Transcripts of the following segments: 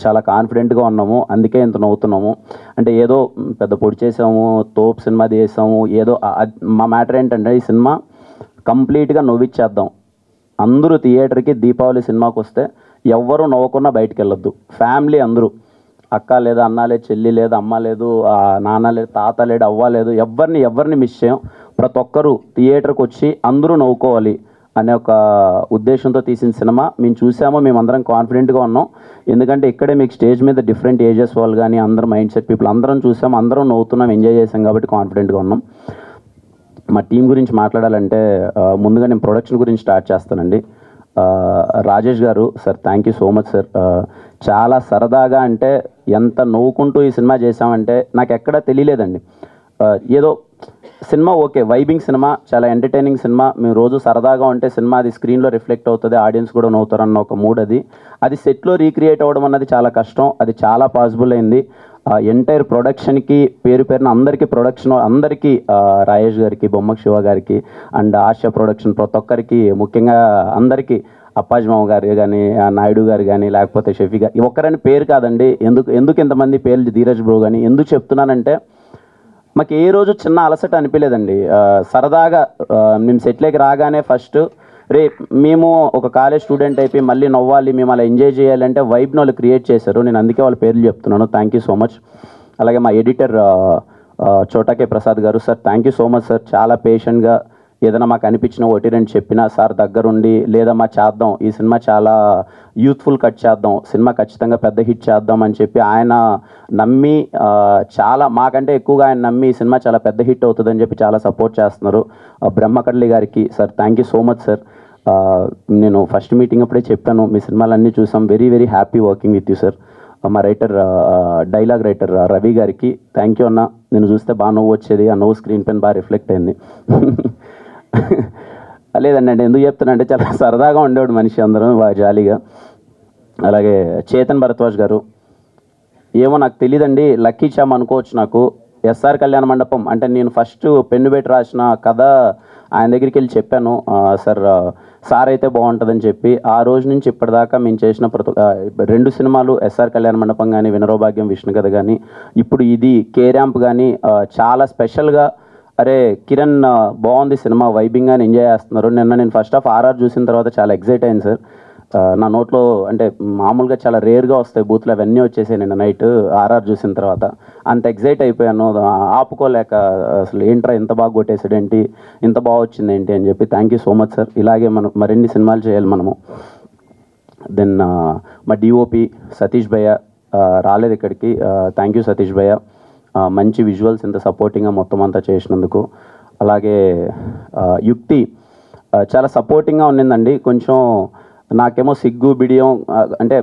చాలా కాన్ఫిడెంట్గా ఉన్నాము, అందుకే ఇంత నవ్వుతున్నాము. అంటే ఏదో పెద్ద పొడి చేసాము, తోపు సినిమా చేసాము ఏదో. మా మ్యాటర్ ఏంటంటే ఈ సినిమా కంప్లీట్గా నవ్విచ్చేద్దాం. అందరూ థియేటర్కి దీపావళి సినిమాకి వస్తే ఎవ్వరూ నవ్వకుండా బయటికి వెళ్ళొద్దు. ఫ్యామిలీ అందరూ, అక్క లేదు, అన్న లేదు, చెల్లి లేదు, అమ్మ లేదు, నాన్న లేదు, తాత లేడు, అవ్వ లేదు, ఎవరిని మిస్ చేయం. ప్రతి ఒక్కరూ థియేటర్కి వచ్చి అందరూ నవ్వుకోవాలి అనే ఒక ఉద్దేశంతో తీసిన సినిమా. మేము చూసామో, మేమందరం కాన్ఫిడెంట్గా ఉన్నాం. ఎందుకంటే ఇక్కడే మీకు స్టేజ్ మీద డిఫరెంట్ ఏజెస్ వాళ్ళు కానీ అందరూ మైండ్ సెట్ పీపుల్ అందరం చూసాం, అందరం నవ్వుతున్నాం, ఎంజాయ్ చేసాం కాబట్టి కాన్ఫిడెంట్గా ఉన్నాం. మా టీం గురించి మాట్లాడాలంటే ముందుగా నేను ప్రొడక్షన్ గురించి స్టార్ట్ చేస్తానండి. రాజేష్ గారు sir, thank you so much sir. చాలా సరదాగా, అంటే ఎంత నవ్వుకుంటూ ఈ సినిమా చేసామంటే నాకు ఎక్కడా తెలియలేదండి. ఏదో సినిమా ఓకే, వైబింగ్ సినిమా, చాలా ఎంటర్టైనింగ్ సినిమా. మేము రోజు సరదాగా ఉంటే సినిమా అది స్క్రీన్లో రిఫ్లెక్ట్ అవుతుంది, ఆడియన్స్ కూడా నవ్వుతారన్న ఒక మూడ్ అది సెట్లో రీక్రియేట్ అవ్వడం అన్నది చాలా కష్టం. అది చాలా పాసిబుల్ అయింది. ఎంటైర్ ప్రొడక్షన్కి పేరున అందరికీ, ప్రొడక్షన్ అందరికీ, రాజేష్ గారికి, బొమ్మక్ శివ గారికి అండ్ ఆశ ప్రొడక్షన్ ప్రతి ఒక్కరికి, ముఖ్యంగా అందరికీ, అప్పాజీ మామ గారు కానీ, నాయుడు గారు కానీ, లేకపోతే షఫీ గారు, ఒక్కరని పేరు కాదండి. ఎందుకు ఇంతమంది పేర్లు, ధీరజ్ బ్రో కానీ ఎందుకు చెప్తున్నానంటే మాకు ఏ రోజు చిన్న అలసట అనిపించలేదండి. సరదాగా మేము సెట్లోకి రాగానే ఫస్ట్ మేము ఒక కాలేజ్ స్టూడెంట్ అయిపోయి మళ్ళీ నవ్వాలి, మేము అలా ఎంజాయ్ చేయాలంటే వైబ్ని వాళ్ళు క్రియేట్ చేశారు. నేను అందుకే వాళ్ళ పేర్లు చెప్తున్నాను. Thank you so much. అలాగే మా ఎడిటర్ చోటాకే ప్రసాద్ గారు sir, thank you so much sir. చాలా పేషెంట్గా ఏదైనా మాకు అనిపించిన ఒకటి రెండు చెప్పినా సార్ దగ్గరుండి, లేదా మా చేద్దాం, ఈ సినిమా చాలా యూత్ఫుల్ కట్ చేద్దాం, సినిమా ఖచ్చితంగా పెద్ద హిట్ చేద్దాం అని చెప్పి ఆయన నమ్మి, చాలా మాకంటే ఎక్కువగా ఆయన నమ్మి ఈ సినిమా చాలా పెద్ద హిట్ అవుతుందని చెప్పి చాలా సపోర్ట్ చేస్తున్నారు. బ్రహ్మకడ్లి గారికి sir, thank you so much sir. నేను ఫస్ట్ మీటింగ్ అప్పుడే చెప్పాను, మీ సినిమాలన్నీ చూసాం, very very happy working with you sir. మా రైటర్, డైలాగ్ రైటర్ రవి గారికి థ్యాంక్ యూ అన్న, నేను చూస్తే బాగా నవ్వు వచ్చేది, ఆ నవ్వు స్క్రీన్ పైన బాగా రిఫ్లెక్ట్ అయింది. లేదండి, అంటే ఎందుకు చెప్తానంటే చాలా సరదాగా ఉండేవాడు మనిషి, అందరం బాగా జాలీగా. అలాగే చేతన్ భరద్వాజ్ గారు, ఏమో నాకు తెలియదండి, లక్కీ చామ్ అనుకోవచ్చు. నాకు ఎస్ఆర్ కళ్యాణ మండపం అంటే నేను ఫస్ట్ పెన్ను పెట్టి రాసిన కథ ఆయన దగ్గరికి వెళ్ళి చెప్పాను, సార్ అయితే బాగుంటుందని చెప్పి. ఆ రోజు నుంచి ఇప్పటిదాకా మేము చేసిన రెండు సినిమాలు, ఎస్ఆర్ కళ్యాణ మండపం కానీ, వినరోభాగ్యం విష్ణు కథ కానీ, ఇప్పుడు ఇది కే ర్యాంప్ కానీ, చాలా స్పెషల్గా అరే కిరణ్ బాగుంది సినిమా, వైబింగ్ అని ఎంజాయ్ చేస్తున్నారు. నేను ఫస్ట్ ఆఫ్ ఆర్ఆర్ చూసిన తర్వాత చాలా ఎక్సైట్ అయింది సార్. నా నోట్లో అంటే మామూలుగా చాలా రేర్గా వస్తాయి బూతులు, అవన్నీ వచ్చేసాయి నిన్న నైట్ ఆర్ఆర్ చూసిన తర్వాత. అంత ఎక్సైట్ అయిపోయాను, ఆపుకోలేక అసలు ఏంట్రా ఇంత బాగా కొట్టేసాడు ఏంటి, ఇంత బాగా వచ్చింది ఏంటి అని చెప్పి. Thank you so much sir. ఇలాగే మనం మరిన్ని సినిమాలు చేయాలి మనము. దెన్ మా డిఓపి సతీష్ భయ్య రాలేదు ఇక్కడికి, థ్యాంక్ యూ సతీష్ భయ్య. మంచి విజువల్స్ ఇంత సపోర్టింగ్గా మొత్తం అంతా చేసినందుకు. అలాగే యుక్తి చాలా సపోర్టింగ్గా ఉన్నిందండి. కొంచెం నాకేమో సిగ్గు బిడియం, అంటే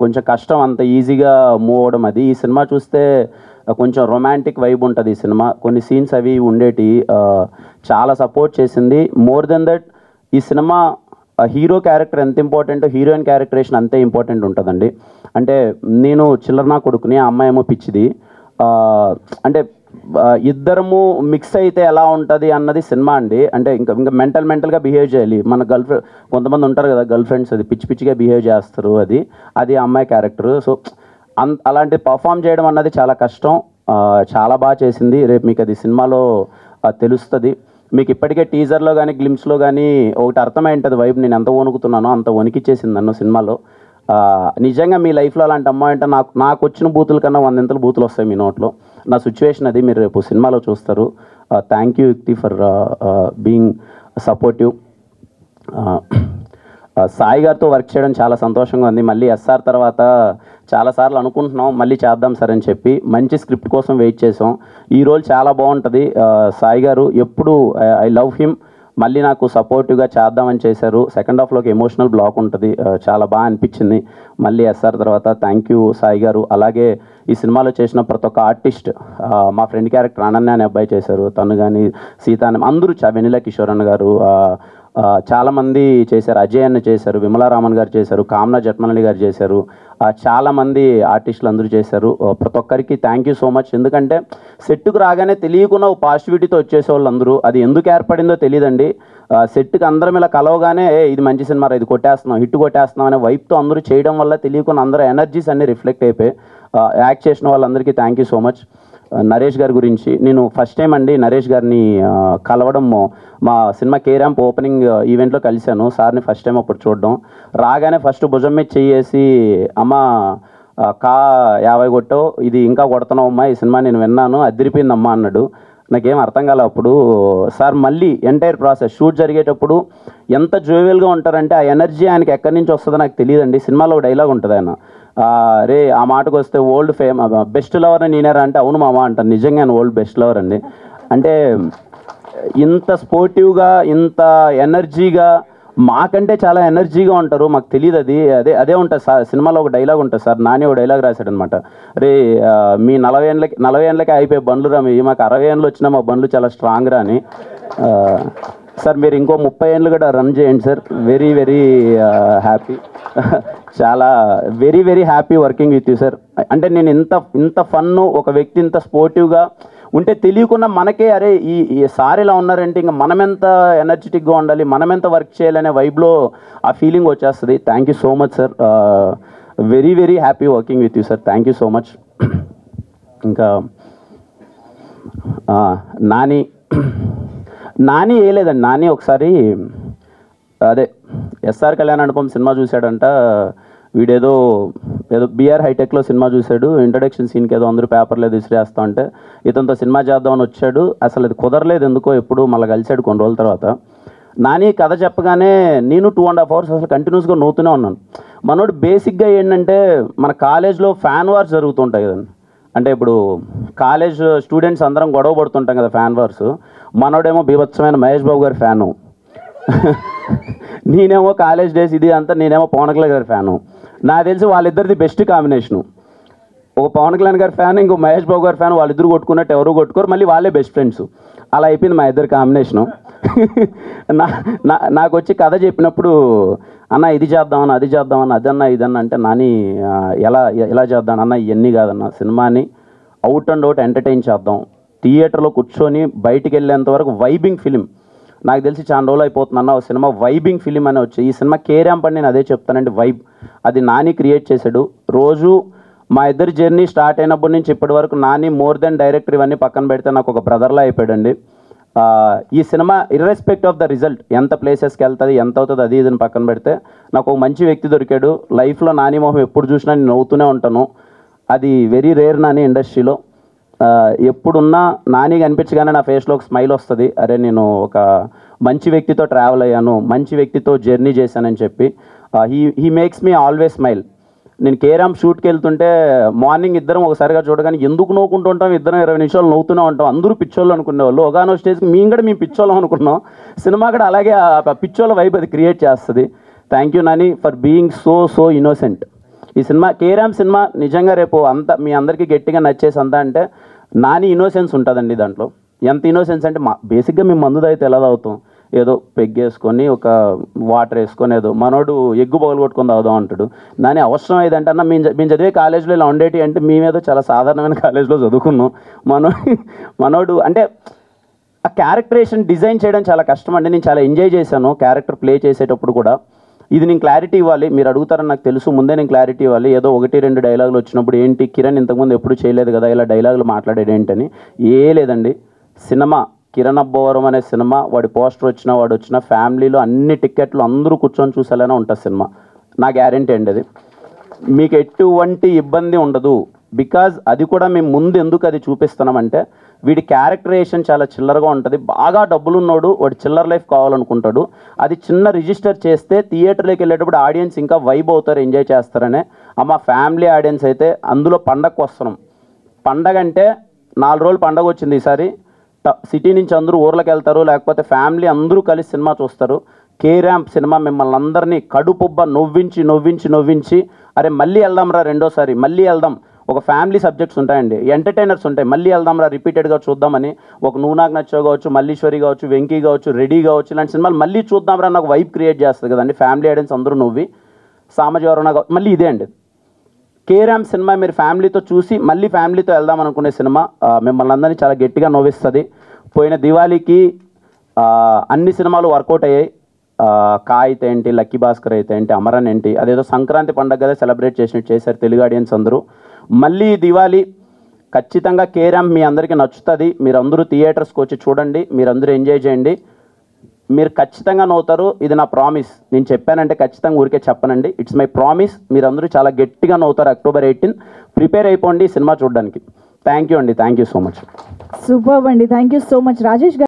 కొంచెం కష్టం అంత ఈజీగా మూవ్ అవ్వడం. అది ఈ సినిమా చూస్తే కొంచెం రొమాంటిక్ వైబ్ ఉంటుంది ఈ సినిమా, కొన్ని సీన్స్ అవి ఉండేటి, చాలా సపోర్ట్ చేసింది. మోర్ దెన్ దట్ ఈ సినిమా హీరో క్యారెక్టర్ ఎంత ఇంపార్టెంట్, హీరోయిన్ క్యారెక్టరేషన్ అంతే ఇంపార్టెంట్ ఉంటుందండి. అంటే నేను చిల్లరనా కొడుకుని, ఆ అమ్మాయి ఏమో పిచ్చిది, అంటే ఇద్దరము మిక్స్ అయితే ఎలా ఉంటుంది అన్నది సినిమా అండి. అంటే ఇంకా మెంటల్గా బిహేవ్ చేయాలి. మన కొంతమంది ఉంటారు కదా గర్ల్ ఫ్రెండ్స్, అది పిచ్చిగా బిహేవ్ చేస్తారు, అది అమ్మాయి క్యారెక్టర్. సో అలాంటి పర్ఫామ్ చేయడం అన్నది చాలా కష్టం, చాలా బాగా చేసింది. రేపు మీకు అది సినిమాలో తెలుస్తుంది. మీకు ఇప్పటికే టీజర్లో కానీ గ్లిమ్స్లో కానీ ఒకటి అర్థమై ఉంటుంది వైబ్, నేను ఎంత వణుకుతున్నానో అంత వణికిచ్చేసింది నన్ను సినిమాలో. నిజంగా మీ లైఫ్లో అలాంటి అమ్మాయి అంటే నాకు వచ్చిన బూతుల కన్నా 100 బూతులు వస్తాయి మీ నోట్లో. నా సిచ్యువేషన్ అది, మీరు రేపు సినిమాలో చూస్తారు. థ్యాంక్ యూ యుక్తి ఫర్ బీయింగ్ సపోర్టివ్. సాయి గారితో వర్క్ చేయడం చాలా సంతోషంగా ఉంది. మళ్ళీ ఎస్ఆర్ తర్వాత చాలాసార్లు అనుకుంటున్నాం మళ్ళీ చేద్దాం సార్ అని చెప్పి, మంచి స్క్రిప్ట్ కోసం వెయిట్ చేసాం. ఈ రోల్ చాలా బాగుంటుంది. సాయి గారు ఎప్పుడు ఐ లవ్ హిమ్, మళ్ళీ నాకు సపోర్టివ్గా చేద్దామని చేశారు. సెకండ్ హాఫ్లోకి ఎమోషనల్ బ్లాక్ ఉంటుంది, చాలా బాగా అనిపించింది మళ్ళీ ఎస్ఆర్ తర్వాత. థ్యాంక్ యూ సాయి గారు. అలాగే ఈ సినిమాలో చేసిన ప్రతి ఒక్క ఆర్టిస్ట్, మా ఫ్రెండ్ క్యారెక్టర్ అనన్య అనే అబ్బాయి చేశారు, తను కానీ సీత అందరూ, వెనిలా కిషోర్ అన్న గారు, చాలామంది చేశారు. అజయ్ అన్న చేశారు, విమలారామన్ గారు చేశారు, కామనా జట్మనల్లి గారు చేశారు, చాలామంది ఆర్టిస్టులు అందరూ చేశారు. ప్రతి ఒక్కరికి థ్యాంక్ యూ సో మచ్. ఎందుకంటే సెట్కు రాగానే తెలియకుండా పాజిటివిటీతో వచ్చేసేవాళ్ళు అందరూ. అది ఎందుకు ఏర్పడిందో తెలియదండి. సెట్కి అందరం ఇలా కలవగానే ఇది మంచి సినిమా, ఇది కొట్టేస్తున్నాం, హిట్ కొట్టేస్తున్నాం అనే వైపుతో అందరూ చేయడం వల్ల తెలియకుండా అందరూ ఎనర్జీస్ అన్నీ రిఫ్లెక్ట్ అయిపోయి యాక్ట్ చేసిన వాళ్ళందరికీ thank you so much. Naresh గారి గురించి నేను ఫస్ట్ టైం అండి నరేష్ గారిని కలవడం మా సినిమా కేరాంప్ ఓపెనింగ్ ఈవెంట్లో కలిశాను సార్ని ఫస్ట్ టైం అప్పుడు చూడడం. రాగానే ఫస్ట్ భుజం మీద చెయ్యేసి అమ్మ కా 50 కొట్టావు, ఇది ఇంకా కొడుతున్నావు అమ్మా, ఈ సినిమా నేను విన్నాను, అదిరిపోయిందమ్మా అన్నాడు. నాకేం అర్థం కాలే అప్పుడు. సార్ మళ్ళీ ఎంటైర్ ప్రాసెస్ షూట్ జరిగేటప్పుడు ఎంత జోవియల్గా ఉంటారంటే ఆ ఎనర్జీ ఆయనకి ఎక్కడి నుంచి వస్తుందో నాకు తెలియదండి. సినిమాలో ఒక డైలాగ్ ఉంటుంది, ఆయన రే ఆ మాటకు వస్తే ఓల్డ్ బెస్ట్ లవర్ అని నేనేరా అంటే అవును మామ అంటాను. నిజంగా ఆయన ఓల్డ్ బెస్ట్ లవర్ అండి. అంటే ఇంత స్పోర్టివ్గా ఇంత ఎనర్జీగా మాకంటే చాలా ఎనర్జీగా ఉంటారు. మాకు తెలియదు అది అదే ఉంటుంది సార్. సినిమాలో ఒక డైలాగ్ ఉంటుంది సార్, నాని ఒక డైలాగ్ రాశాడనమాట. రే మీ 40 ఏళ్ళకే అయిపోయి బండ్లు రా, మీ మాకు 60 ఏళ్ళు వచ్చినా మా బండ్లు చాలా స్ట్రాంగ్ రా అని. సార్ మీరు ఇంకో 30 ఏళ్ళు కూడా రన్ చేయండి సార్. వెరీ వెరీ హ్యాపీ, చాలా very very happy working with you sir. అంటే నేను ఇంత ఫన్ను, ఒక వ్యక్తి ఇంత స్పోర్టివ్గా ఉంటే తెలియకుండా మనకే అరే ఈ సార్ ఇలా ఉన్నారంటే ఇంకా మనమెంత ఎనర్జెటిక్గా ఉండాలి, మనమెంత వర్క్ చేయాలనే వైబ్లో ఆ ఫీలింగ్ వచ్చేస్తుంది. Thank you so much sir. Very very happy working with you sir. Thank you so much. ఇంకా నాని వేయలేదండి. నాని ఒకసారి అదే ఎస్ఆర్ కళ్యాణమండపం సినిమా చూశాడంట. వీడేదో బీఆర్ హైటెక్లో సినిమా చూశాడు. ఇంట్రడక్షన్ సీన్కి ఏదో అందరూ పేపర్లో విసిరేస్తా ఉంటే ఇతనితో సినిమా చేద్దామని వచ్చాడు. అసలు అది కుదరలేదు ఎందుకో, ఎప్పుడు మళ్ళీ కలిశాడు కొన్ని రోజుల తర్వాత. నాని కథ చెప్పగానే నేను 2.5 hours అసలు కంటిన్యూస్గా నవ్వుతూనే ఉన్నాను. మనోడు బేసిక్గా ఏంటంటే మన కాలేజ్లో ఫ్యాన్ వార్స్ జరుగుతుంటాయి కదండి. అంటే ఇప్పుడు కాలేజ్ స్టూడెంట్స్ అందరం గొడవ పడుతుంటాం కదా ఫ్యాన్ వార్స్. మనోడేమో బీభత్సమైన మహేష్ బాబు గారి ఫ్యాను, నేనేమో కాలేజ్ డేస్ ఇది అంతా నేనేమో పవన్ కళ్యాణ్ గారి ఫ్యాను. నాకు తెలిసి వాళ్ళిద్దరిది బెస్ట్ కాంబినేషను. ఒక పవన్ కళ్యాణ్ గారి ఫ్యాన్, ఇంకో మహేష్ బాబు గారి ఫ్యాన్, వాళ్ళిద్దరు కొట్టుకున్నట్టు ఎవరు కొట్టుకోరు, మళ్ళీ వాళ్ళే బెస్ట్ ఫ్రెండ్స్. అలా అయిపోయింది మా ఇద్దరు కాంబినేషను. నాకు వచ్చి కథ చెప్పినప్పుడు అన్న ఇది చేద్దామన్న అది చేద్దామన్న అదన్నా ఇదన్నా అంటే నాని ఎలా చేద్దాం అన్న, ఇవన్నీ కాదన్న, సినిమాని అవుట్ అండ్ అవుట్ ఎంటర్టైన్ చేద్దాం, థియేటర్లో కూర్చొని బయటికి వెళ్ళేంత వరకు వైబింగ్ ఫిలిం. నాకు తెలిసి చాలా రోజులు అయిపోతుందన్న ఒక సినిమా వైబింగ్ ఫిలిం అని వచ్చి ఈ సినిమా కేరాంప్ అని నేను అదే చెప్తానండి. వైబ్ అది నాని క్రియేట్ చేశాడు. రోజు మా ఇద్దరి జర్నీ స్టార్ట్ అయినప్పటి నుంచి ఇప్పటి వరకు నాని మోర్ దెన్ డైరెక్టర్ ఇవన్నీ పక్కన పెడితే నాకు ఒక బ్రదర్లా అయిపోయాడండి. ఈ సినిమా ఇర్రెస్పెక్ట్ ఆఫ్ ద రిజల్ట్ ఎంత ప్లేసెస్కి వెళ్తుంది ఎంత అవుతుంది అది ఇదని పక్కన పెడితే నాకు ఒక మంచి వ్యక్తి దొరికాడు. లైఫ్లో నాని మొహం ఎప్పుడు చూసినా నేను నవ్వుతూనే ఉంటాను. అది వెరీ రేర్ నాని ఇండస్ట్రీలో. ఎప్పుడున్నా నాని కనిపించగానే నా ఫేస్లో ఒక స్మైల్ వస్తుంది. అరే నేను ఒక మంచి వ్యక్తితో ట్రావెల్ అయ్యాను, మంచి వ్యక్తితో జర్నీ చేశానని చెప్పి. He makes me always smile. నేను కేరాంప్ షూట్కి వెళ్తుంటే మార్నింగ్ ఇద్దరం ఒకసారిగా చూడగానే ఎందుకు నవ్వుకుంటూ ఉంటాం, ఇద్దరం 20 నిమిషాలు నవ్వుతూనే ఉంటాం. అందరూ పిచ్చోళ్ళు అనుకునేవాళ్ళు. ఒకనో స్టేజ్కి మేము పిచ్చోళ్ళం అనుకున్నాం. సినిమా కూడా అలాగే ఆ పిచ్చోళ్ళ వైబ్ అది క్రియేట్ చేస్తుంది. Thank you Nani for being so innocent. ఈ సినిమా కేరాంప్ సినిమా నిజంగా రేపు అంతా మీ అందరికీ గట్టిగా నచ్చేసి అంతా అంటే నాని ఇన్నోసెన్స్ ఉంటుందండి దాంట్లో. ఎంత ఇన్నోసెన్స్ అంటే బేసిక్గా మేము మందు తాగితే ఎలా తాగుతాం, ఏదో పెగ్గేసుకొని ఒక వాటర్ వేసుకొని ఏదో మనోడు ఎగ్గు పగలు కొట్టుకొని తాగుదాం అంటాడు. నాని అవసరం ఏదంటే అన్న మేము చదివే కాలేజీలో ఇలా ఉండేటి అంటే మేమేదో చాలా సాధారణమైన కాలేజీలో చదువుకున్నాం. మనోడు అంటే ఆ క్యారెక్టరేషన్ డిజైన్ చేయడం చాలా కష్టం అండి. నేను చాలా ఎంజాయ్ చేశాను క్యారెక్టర్ ప్లే చేసేటప్పుడు కూడా. ఇది నేను క్లారిటీ ఇవ్వాలి, మీరు అడుగుతారని నాకు తెలుసు, ముందే నేను క్లారిటీ ఇవ్వాలి. ఏదో 1-2 డైలాగులు వచ్చినప్పుడు ఏంటి కిరణ్ ఇంతకుముందు ఎప్పుడు చేయలేదు కదా ఇలా డైలాగులు మాట్లాడేది ఏంటని లేదండి. సినిమా కిరణ్ అబ్బవరం అనే సినిమా, వాడి పోస్టర్ వచ్చినా వాడు వచ్చిన ఫ్యామిలీలో అన్ని టికెట్లు అందరూ కూర్చొని చూసేలానే ఉంటుంది సినిమా. నా గ్యారెంటీ అండి అది. మీకు ఎటువంటి ఇబ్బంది ఉండదు. బికాజ్ అది కూడా మేము ముందు ఎందుకు అది చూపిస్తున్నామంటే వీడి క్యారెక్టరేషన్ చాలా చిల్లరగా ఉంటుంది. బాగా డబ్బులున్నోడు వాడు చిల్లర లైఫ్ కావాలనుకుంటాడు. అది చిన్న రిజిస్టర్ చేస్తే థియేటర్లోకి వెళ్ళేటప్పుడు ఆడియన్స్ ఇంకా వైబ్ అవుతారు, ఎంజాయ్ చేస్తారనే. మా ఫ్యామిలీ ఆడియన్స్ అయితే అందులో పండగకు వస్తున్నాం. పండగ అంటే 4 రోజులు పండగ వచ్చింది ఈసారి. సిటీ నుంచి అందరూ ఊర్లకు వెళ్తారు, లేకపోతే ఫ్యామిలీ అందరూ కలిసి సినిమా చూస్తారు. కేరాంప్ సినిమా మిమ్మల్ని అందరినీ కడుపుబ్బ నవ్వించి అరే మళ్ళీ వెళ్దాం రా రెండోసారి, మళ్ళీ వెళ్దాం, ఒక ఫ్యామిలీ సబ్జెక్ట్స్ ఉంటాయండి, ఎంటర్టైనర్స్ ఉంటాయి, మళ్ళీ వెళ్దాంరా రిపీటెడ్గా చూద్దామని. ఒక నువ్వు నాకు నచ్చావు కావచ్చు, మల్లీశ్వరి కావచ్చు, వెంకీ కావచ్చు, రెడీ కావచ్చు, ఇలాంటి సినిమాలు మళ్ళీ చూద్దాంరా నాకు వైబ్ క్రియేట్ చేస్తుంది కదండి. ఫ్యామిలీ ఆడియన్స్ అందరూ నవ్వి సామజవరణ మళ్ళీ ఇదే అండి. కేరామ్ సినిమా మీరు ఫ్యామిలీతో చూసి మళ్ళీ ఫ్యామిలీతో వెళ్దాం అనుకునే సినిమా, మిమ్మల్ని అందరినీ చాలా గట్టిగా నవ్విస్తుంది. పోయిన దివాళీకి అన్ని సినిమాలు వర్కౌట్ అయ్యాయి. కా అయితే ఏంటి, లక్కీ భాస్కర్ అయితే ఏంటి, అమరన్ ఏంటి, అదేదో సంక్రాంతి పండుగ కదా సెలబ్రేట్ చేసినట్టు చేశారు తెలుగు ఆడియన్స్ అందరూ. మళ్ళీ దివాళీ ఖచ్చితంగా కేరామ్ మీ అందరికీ నచ్చుతుంది. మీరందరూ థియేటర్స్కి వచ్చి చూడండి, మీరందరూ ఎంజాయ్ చేయండి, మీరు ఖచ్చితంగా నవ్వుతారు. ఇది నా ప్రామిస్. నేను చెప్పానంటే ఖచ్చితంగా ఊరికే చెప్పనండి, ఇట్స్ మై ప్రామిస్. మీరందరూ చాలా గట్టిగా నవ్వుతారు. October 18 ప్రిపేర్ అయిపోండి సినిమా చూడడానికి. థ్యాంక్ యూ అండి, thank you so much. Super అండి, thank you so much Rajesh గారు.